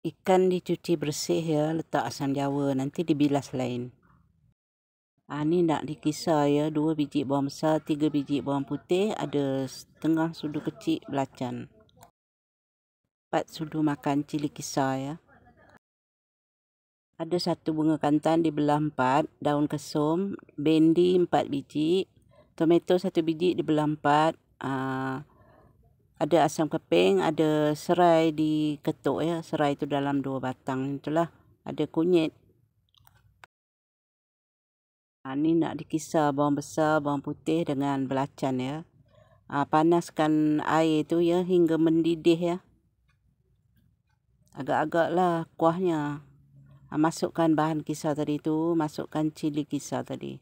Ikan dicuci bersih ya, letak asam jawa, nanti dibilas lain. Ni nak dikisar ya, 2 biji bawang besar, 3 biji bawang putih, ada setengah sudu kecil belacan. 4 sudu makan cili kisar ya. Ada 1 bunga kantan dibelah 4, daun kesum, bendi 4 biji, tomato 1 biji dibelah 4, ada asam keping, ada serai diketuk ya, serai itu dalam 2 batang itulah, ada kunyit. Ni nak dikisar bawang besar, bawang putih dengan belacan ya. Panaskan air tu ya hingga mendidih ya. Agak-agaklah kuahnya. Masukkan bahan kisar tadi tu, masukkan cili kisar tadi.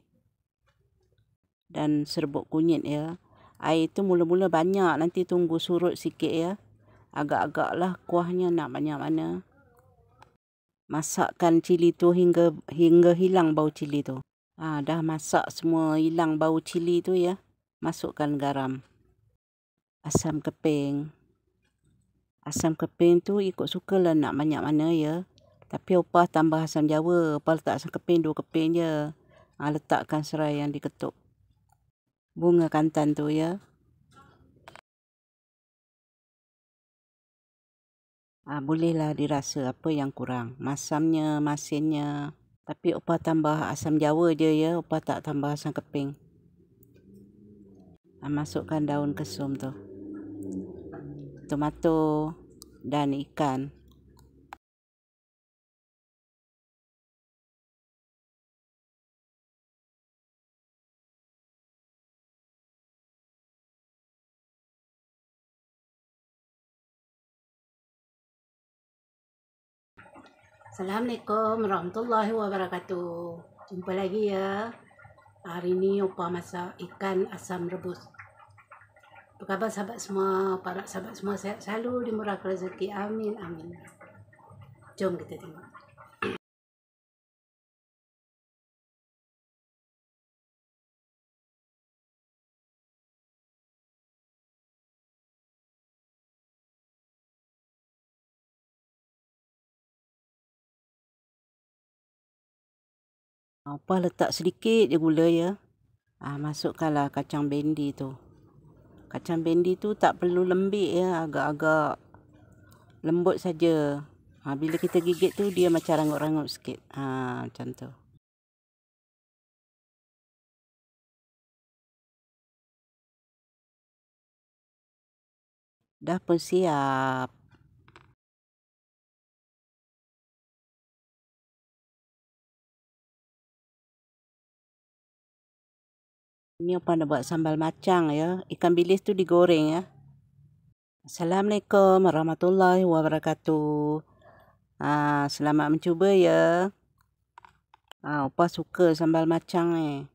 Dan serbuk kunyit ya. Air tu mula-mula banyak, nanti tunggu surut sikit ya. Agak-agaklah kuahnya nak banyak mana. Masakkan cili tu hingga hilang bau cili tu. Dah masak semua hilang bau cili tu ya. Masukkan garam. Asam keping. Asam keping tu ikut sukalah nak banyak mana ya. Tapi opah tambah asam jawa. Opah letak asam keping 2 keping je. Letakkan serai yang diketuk. Bunga kantan tu ya. Bolehlah dirasa apa yang kurang. Masamnya, masinnya. Tapi opah tambah asam jawa je ya. Opah tak tambah asam keping. Masukkan daun kesum tu. Tomato dan ikan. Assalamualaikum warahmatullahi wabarakatuh. Jumpa lagi ya. Hari ni opah masak ikan asam rebus. Apa khabar sahabat semua? Para sahabat semua sehat selalu, dimurahkan rezeki. Amin amin. Jom kita tengok. Opah letak sedikit je gula ya. Masukkanlah kacang bendi tu. Kacang bendi tu tak perlu lembik ya, agak-agak lembut saja. Bila kita gigit tu dia macam rangut-rangut sikit. Macam tu. Dah pun siap. Ini opah nak buat sambal macang ya. Ikan bilis tu digoreng ya. Assalamualaikum warahmatullahi wabarakatuh. Selamat mencuba ya. Opah suka sambal macang ni.